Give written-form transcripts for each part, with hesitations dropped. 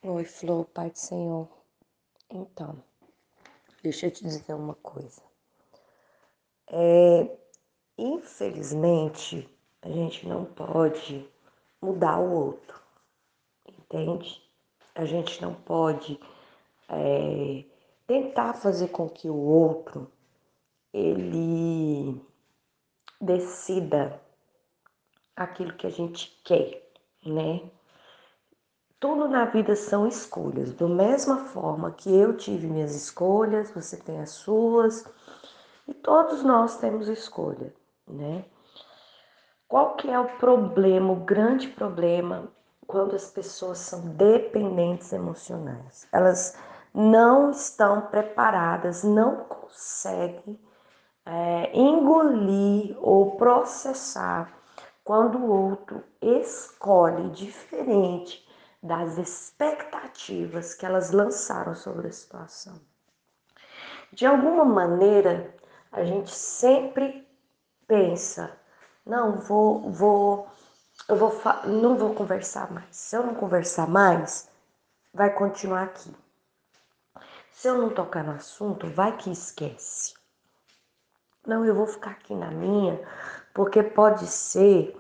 Oi, Flor, Pai do Senhor. Então, deixa eu te dizer uma coisa. Infelizmente, a gente não pode mudar o outro, entende? A gente não pode tentar fazer com que o outro ele decida aquilo que a gente quer, né? Tudo na vida são escolhas. Da mesma forma que eu tive minhas escolhas, você tem as suas, e todos nós temos escolha, né? Qual que é o problema, o grande problema, quando as pessoas são dependentes emocionais? Elas não estão preparadas, não conseguem engolir ou processar quando o outro escolhe diferente das expectativas que elas lançaram sobre a situação. De alguma maneira, a gente sempre pensa, não não vou conversar mais. Se eu não conversar mais, vai continuar aqui. Se eu não tocar no assunto, vai que esquece. Não, eu vou ficar aqui na minha, porque pode ser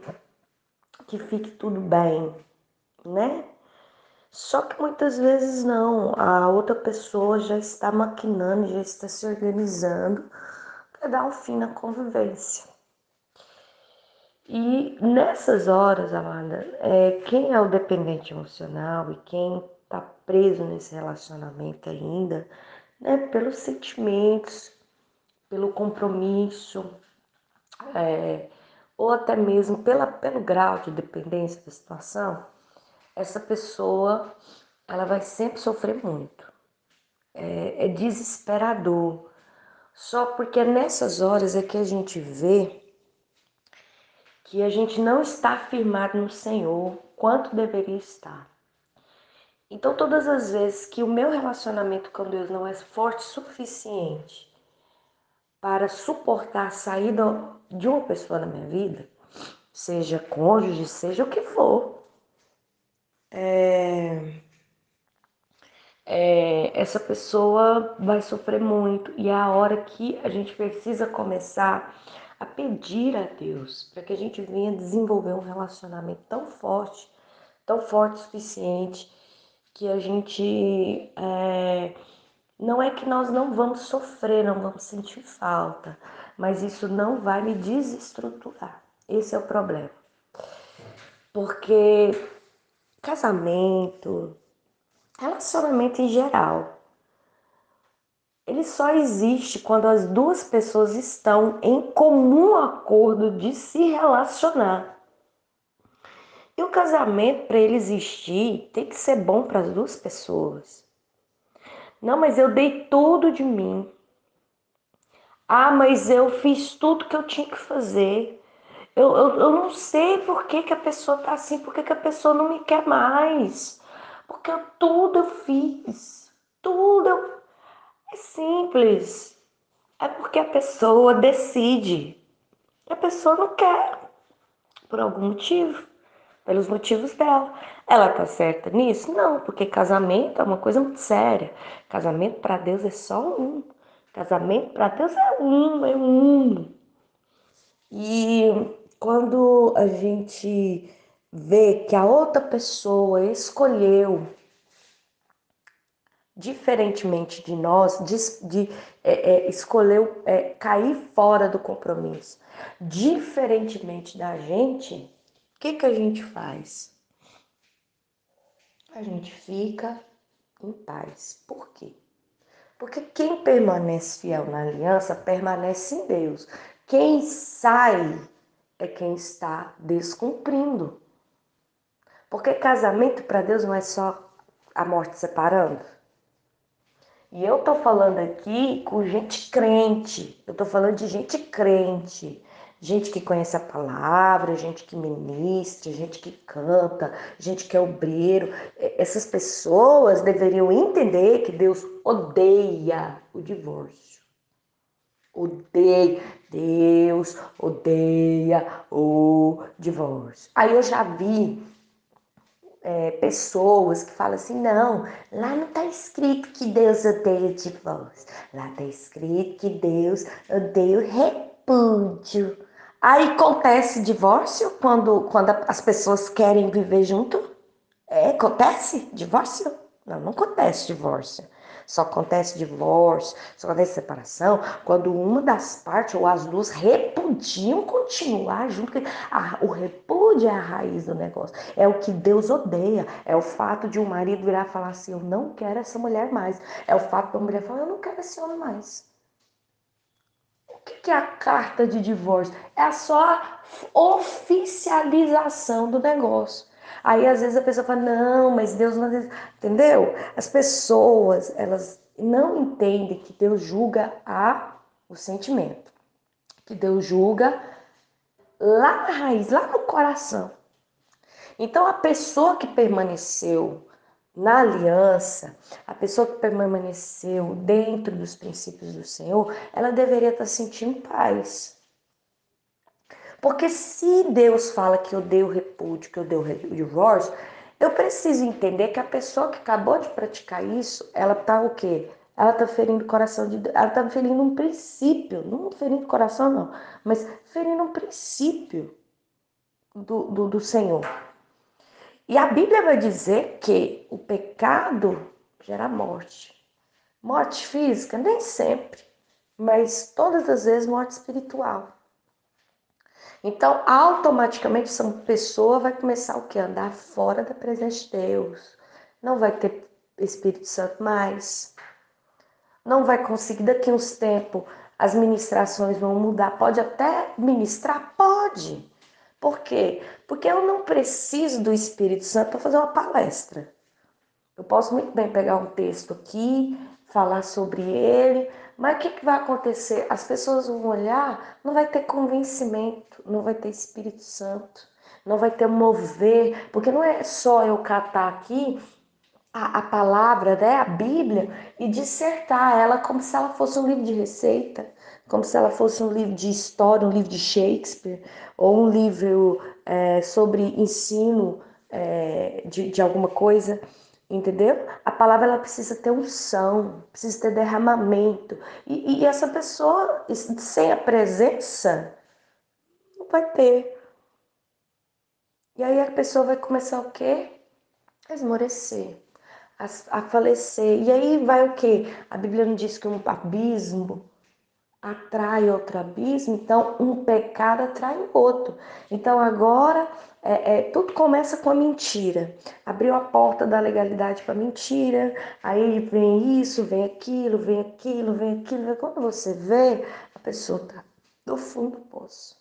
que fique tudo bem, né? Só que muitas vezes não, a outra pessoa já está maquinando, já está se organizando para dar um fim na convivência. E nessas horas, Amanda, quem é o dependente emocional e quem está preso nesse relacionamento ainda, né, pelos sentimentos, pelo compromisso, ou até mesmo pelo grau de dependência da situação, essa pessoa ela vai sempre sofrer muito. É desesperador. Só porque nessas horas é que a gente vê que a gente não está firmado no Senhor quanto deveria estar. Então, todas as vezes que o meu relacionamento com Deus não é forte o suficiente para suportar a saída de uma pessoa na minha vida, seja cônjuge, seja o que for, essa pessoa vai sofrer muito. E é a hora que a gente precisa começar a pedir a Deus para que a gente venha desenvolver um relacionamento tão forte o suficiente que a gente não é que nós não vamos sofrer, não vamos sentir falta, mas isso não vai me desestruturar. Esse é o problema. Porque casamento, relacionamento em geral, ele só existe quando as duas pessoas estão em comum acordo de se relacionar. E o casamento, para ele existir, tem que ser bom para as duas pessoas. Não, mas eu dei tudo de mim. Ah, mas eu fiz tudo que eu tinha que fazer. Eu não sei por que a pessoa tá assim, por que a pessoa não me quer mais. Porque tudo eu fiz. Tudo eu... É simples. É porque a pessoa decide. A pessoa não quer, por algum motivo. Pelos motivos dela. Ela tá certa nisso? Não, porque casamento é uma coisa muito séria. Casamento para Deus é só um. Casamento para Deus é um. E quando a gente vê que a outra pessoa escolheu diferentemente de nós, escolheu cair fora do compromisso, diferentemente da gente, o que a gente faz? A gente fica em paz. Por quê? Porque quem permanece fiel na aliança permanece em Deus. Quem sai é quem está descumprindo. Porque casamento para Deus não é só a morte separando. E eu tô falando aqui com gente crente. Eu tô falando de gente crente. Gente que conhece a palavra, gente que ministra, gente que canta, gente que é obreiro. Essas pessoas deveriam entender que Deus odeia o divórcio. Odeia. Deus odeia o divórcio. Aí eu já vi pessoas que falam assim, não, lá não está escrito que Deus odeia o divórcio, lá está escrito que Deus odeia o repúdio. Aí acontece divórcio quando as pessoas querem viver junto? Acontece divórcio? Não, não acontece divórcio. Só acontece divórcio, só acontece separação quando uma das partes ou as duas repudiam continuar junto. O repúdio é a raiz do negócio. É o que Deus odeia. É o fato de um marido virar e falar assim: eu não quero essa mulher mais. É o fato de uma mulher falar: eu não quero esse homem mais. O que é a carta de divórcio? É só a oficialização do negócio. Aí às vezes a pessoa fala, não, mas Deus não... Entendeu? As pessoas, elas não entendem que Deus julga o sentimento. Que Deus julga lá na raiz, lá no coração. Então a pessoa que permaneceu na aliança, a pessoa que permaneceu dentro dos princípios do Senhor, ela deveria estar sentindo paz. Porque se Deus fala que eu dei o repúdio, que eu dei o divórcio, eu preciso entender que a pessoa que acabou de praticar isso, ela tá o quê? Ela tá ferindo o coração de Deus, ela tá ferindo um princípio, não ferindo o coração não, mas ferindo um princípio do Senhor. E a Bíblia vai dizer que o pecado gera morte. Morte física, nem sempre, mas todas as vezes morte espiritual. Então, automaticamente, essa pessoa vai começar o quê? A andar fora da presença de Deus. Não vai ter Espírito Santo mais. Não vai conseguir, daqui a uns tempos, as ministrações vão mudar. Pode até ministrar? Pode. Por quê? Porque eu não preciso do Espírito Santo para fazer uma palestra. Eu posso muito bem pegar um texto aqui, falar sobre ele, mas o que vai acontecer? As pessoas vão olhar, não vai ter convencimento, não vai ter Espírito Santo, não vai ter mover, porque não é só eu catar aqui a palavra, né, a Bíblia, e dissertar ela como se ela fosse um livro de receita, como se ela fosse um livro de história, um livro de Shakespeare, ou um livro sobre ensino de alguma coisa. Entendeu? A palavra ela precisa ter unção, precisa ter derramamento. E essa pessoa, sem a presença, não vai ter. E aí a pessoa vai começar o quê? A esmorecer, a falecer. E aí vai o quê? A Bíblia não diz que um abismo atrai outro abismo, então um pecado atrai o outro. Então agora tudo começa com a mentira. Abriu a porta da legalidade para mentira, aí vem isso, vem aquilo, vem aquilo, vem aquilo. Quando você vê, a pessoa está no fundo do poço.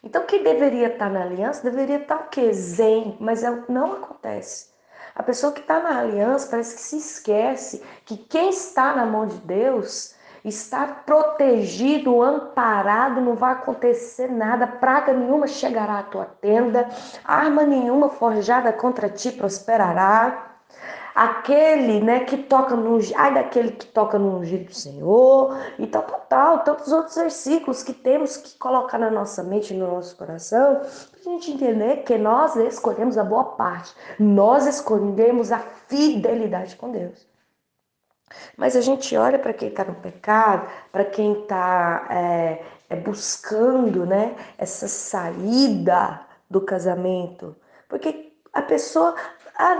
Então quem deveria estar na aliança deveria estar o quê? Zen, mas não acontece. A pessoa que está na aliança parece que se esquece que quem está na mão de Deus está protegido, amparado, não vai acontecer nada, praga nenhuma chegará à tua tenda, arma nenhuma forjada contra ti prosperará. Aquele, né, que toca no... Ai daquele que toca no ungido do Senhor, e tal, tantos outros versículos que temos que colocar na nossa mente e no nosso coração, para a gente entender que nós escolhemos a boa parte, nós escolhemos a fidelidade com Deus. Mas a gente olha para quem está no pecado, para quem está buscando, né, essa saída do casamento. Porque a pessoa,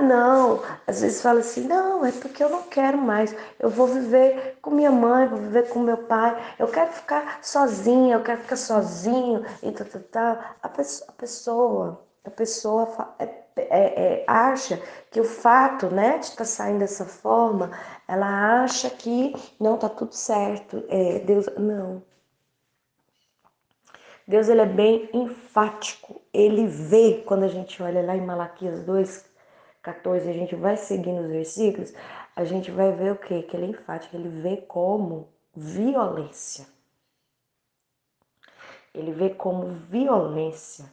não, às vezes fala assim, não, é porque eu não quero mais. Eu vou viver com minha mãe, vou viver com meu pai. Eu quero ficar sozinha, eu quero ficar sozinho. E tal. A pessoa acha que o fato, né, de estar saindo dessa forma, ela acha que não, tá tudo certo. Deus, não. Deus, ele é bem enfático. Ele vê, quando a gente olha lá em Malaquias 2:14, a gente vai seguindo os versículos, a gente vai ver o quê? Que ele é enfático. Ele vê como violência. Ele vê como violência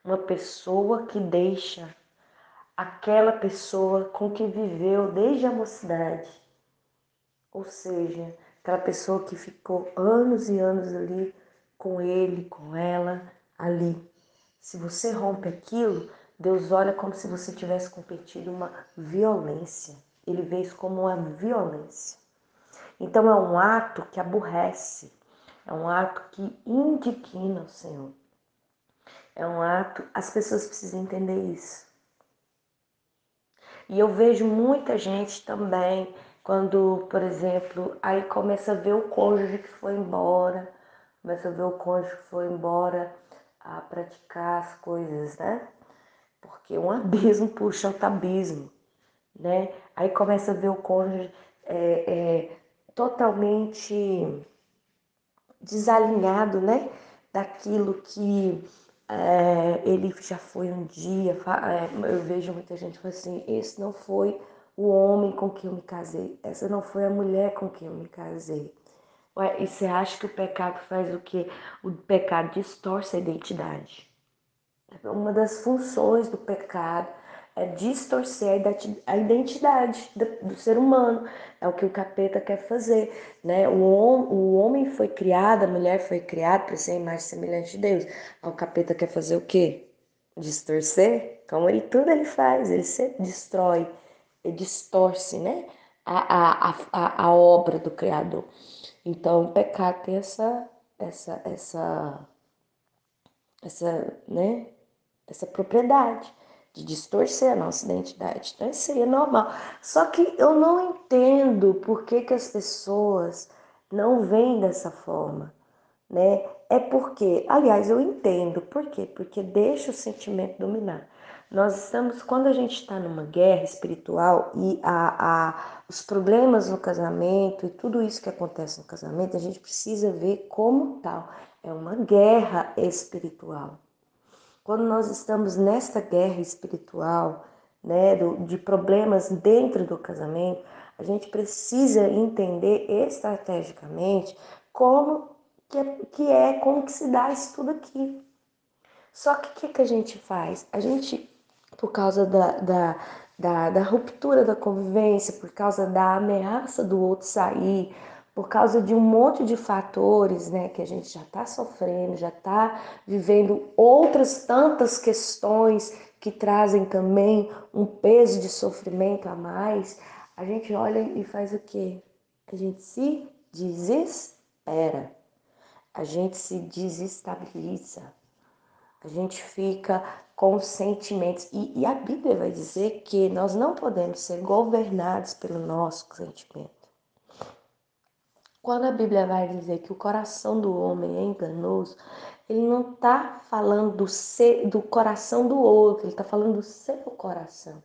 uma pessoa que deixa aquela pessoa com que viveu desde a mocidade. Ou seja, aquela pessoa que ficou anos e anos ali com ele, com ela, ali. Se você rompe aquilo, Deus olha como se você tivesse cometido uma violência. Ele vê isso como uma violência. Então é um ato que aborrece, é um ato que indigna o Senhor. É um ato, as pessoas precisam entender isso. E eu vejo muita gente também, quando, por exemplo, aí começa a ver o cônjuge que foi embora, começa a ver o cônjuge que foi embora a praticar as coisas, né? Porque um abismo puxa outro abismo, né? Aí começa a ver o cônjuge totalmente desalinhado, né? Daquilo que ele já foi um dia. Eu vejo muita gente falando assim, esse não foi o homem com quem eu me casei, essa não foi a mulher com quem eu me casei. Ué, e você acha que o pecado faz o quê? O pecado distorce a identidade. Uma das funções do pecado é distorcer a identidade do ser humano. É o que o capeta quer fazer, né? O homem foi criado, a mulher foi criada para ser a imagem semelhante de Deus. O capeta quer fazer o quê? Distorcer? Como tudo ele faz, ele sempre destrói, ele distorce, né? A obra do Criador. Então, o pecado tem né? Essa propriedade de distorcer a nossa identidade. Então, isso seria normal. Só que eu não entendo por que as pessoas não veem dessa forma, né? É porque, aliás, eu entendo. Por quê? Porque deixa o sentimento dominar. Nós estamos, quando a gente está numa guerra espiritual e os problemas no casamento e tudo isso que acontece no casamento, a gente precisa ver como tal. É uma guerra espiritual. Quando nós estamos nesta guerra espiritual, né, de problemas dentro do casamento, a gente precisa entender estrategicamente como que se dá isso tudo aqui. Só que o que a gente faz? A gente, por causa da ruptura da convivência, por causa da ameaça do outro sair, por causa de um monte de fatores, né, que a gente já está sofrendo, já está vivendo outras tantas questões que trazem também um peso de sofrimento a mais, a gente olha e faz o quê? A gente se desespera, a gente se desestabiliza. A gente fica com sentimentos. E a Bíblia vai dizer que nós não podemos ser governados pelo nosso sentimento. Quando a Bíblia vai dizer que o coração do homem é enganoso, ele não está falando do coração do outro, ele está falando do seu coração.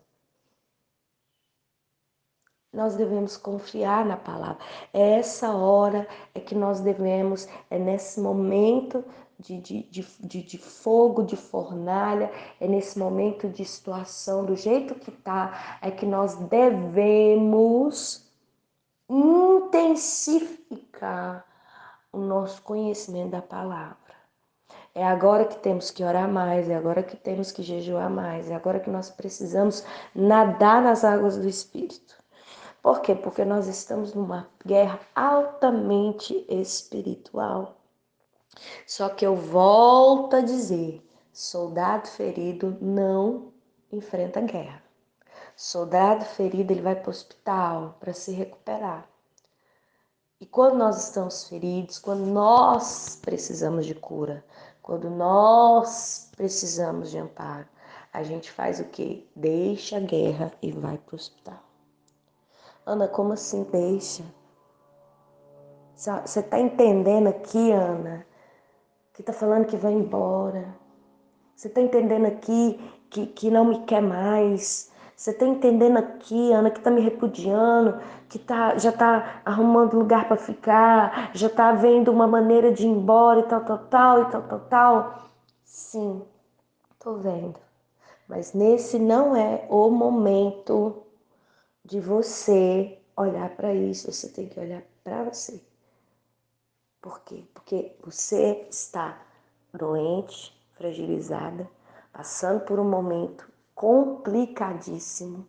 Nós devemos confiar na palavra. É essa hora é que nós devemos, é nesse momento de fogo, de fornalha, é nesse momento de situação, do jeito que tá, é que nós devemos intensificar o nosso conhecimento da palavra. É agora que temos que orar mais, é agora que temos que jejuar mais, é agora que nós precisamos nadar nas águas do Espírito. Por quê? Porque nós estamos numa guerra altamente espiritual. Só que eu volto a dizer, soldado ferido não enfrenta guerra. Soldado ferido, ele vai para o hospital para se recuperar. E quando nós estamos feridos, quando nós precisamos de cura, quando nós precisamos de amparo, a gente faz o quê? Deixa a guerra e vai para o hospital. Ana, como assim deixa? Você tá entendendo aqui, Ana, que tá falando que vai embora. Você tá entendendo aqui que não me quer mais. Você tá entendendo aqui, Ana, que tá me repudiando, que já tá arrumando lugar para ficar, já tá vendo uma maneira de ir embora e tal, tal, tal, e tal, tal, tal. Sim, tô vendo. Mas nesse não é o momento de você olhar para isso. Você tem que olhar para você. Por quê? Porque você está doente, fragilizada, passando por um momento complicadíssimo.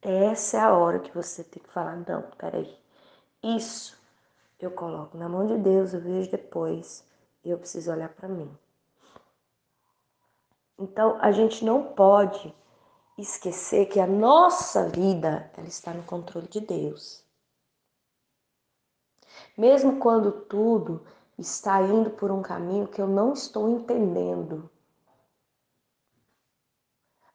Essa é a hora que você tem que falar, não, peraí, isso eu coloco na mão de Deus, eu vejo depois, e eu preciso olhar para mim. Então, a gente não pode esquecer que a nossa vida, ela está no controle de Deus. Mesmo quando tudo está indo por um caminho que eu não estou entendendo.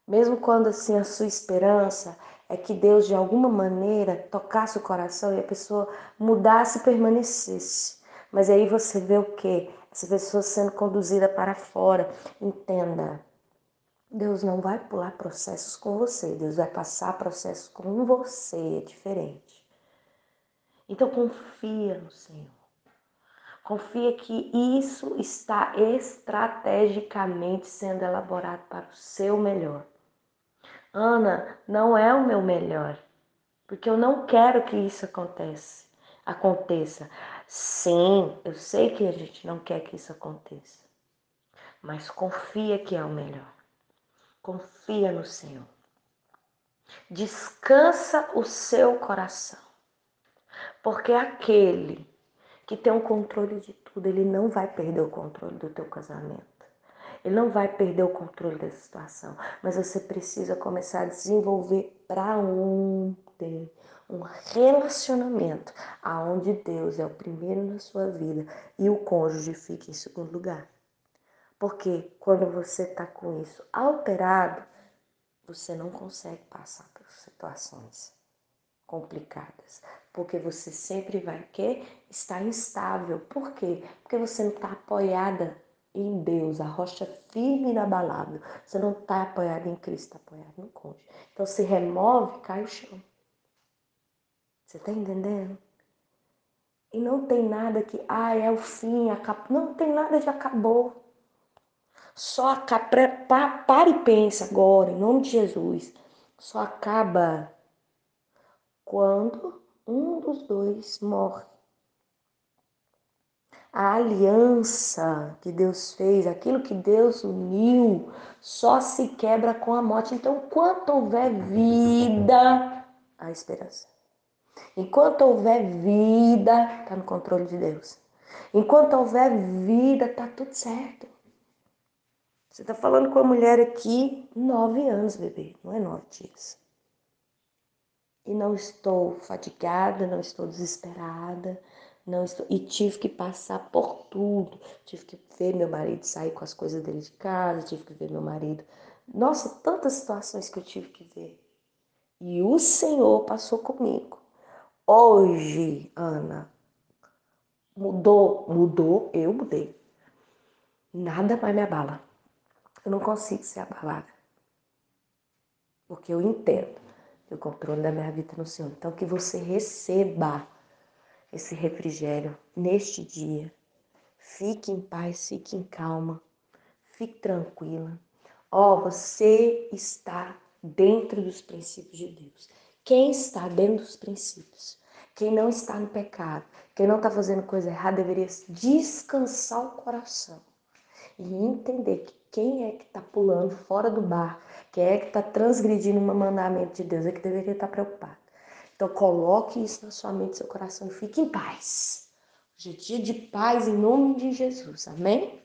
Mesmo quando assim a sua esperança é que Deus de alguma maneira tocasse o coração e a pessoa mudasse e permanecesse. Mas aí você vê o quê? Essa pessoa sendo conduzida para fora. Entenda, Deus não vai pular processos com você, Deus vai passar processos com você, é diferente. Então confia no Senhor. Confia que isso está estrategicamente sendo elaborado para o seu melhor. Ana, não é o meu melhor, porque eu não quero que isso aconteça. Sim, eu sei que a gente não quer que isso aconteça, mas confia que é o melhor. Confia no Senhor. Descansa o seu coração, porque aquele que tem o controle de tudo, ele não vai perder o controle do teu casamento. Ele não vai perder o controle da situação, mas você precisa começar a desenvolver para ontem um relacionamento aonde Deus é o primeiro na sua vida e o cônjuge fica em segundo lugar. Porque quando você está com isso alterado, você não consegue passar por situações complicadas, porque você sempre vai estar instável. Por quê? Porque você não está apoiada em Deus, a rocha firme e inabalável. Você não está apoiada em Cristo, está apoiada no cônjuge. Então se remove, cai o chão. Você está entendendo? E não tem nada que, é o fim, acabou. Não tem nada de acabou. Só acaba, para e pensa agora, em nome de Jesus. Só acaba quando um dos dois morre. A aliança que Deus fez, aquilo que Deus uniu, só se quebra com a morte. Então, enquanto houver vida, há esperança. Enquanto houver vida, está no controle de Deus. Enquanto houver vida, está tudo certo. Você está falando com a mulher aqui 9 anos, bebê, não é 9 dias. E não estou fatigada, não estou desesperada, não estou... E tive que passar por tudo. Tive que ver meu marido sair com as coisas dele de casa, tive que ver meu marido... Nossa, tantas situações que eu tive que ver. E o Senhor passou comigo. Hoje, Ana, mudou, eu mudei. Nada mais me abala. Eu não consigo ser abalada. Porque eu entendo que o controle da minha vida é no Senhor. Então, que você receba esse refrigério neste dia. Fique em paz, fique em calma, fique tranquila. Você está dentro dos princípios de Deus. Quem está dentro dos princípios, quem não está no pecado, quem não está fazendo coisa errada, deveria descansar o coração e entender que quem é que está pulando fora do barco, quem é que está transgredindo um mandamento de Deus, é que deveria estar preocupado. Então coloque isso na sua mente, no seu coração e fique em paz. Hoje é dia de paz em nome de Jesus. Amém?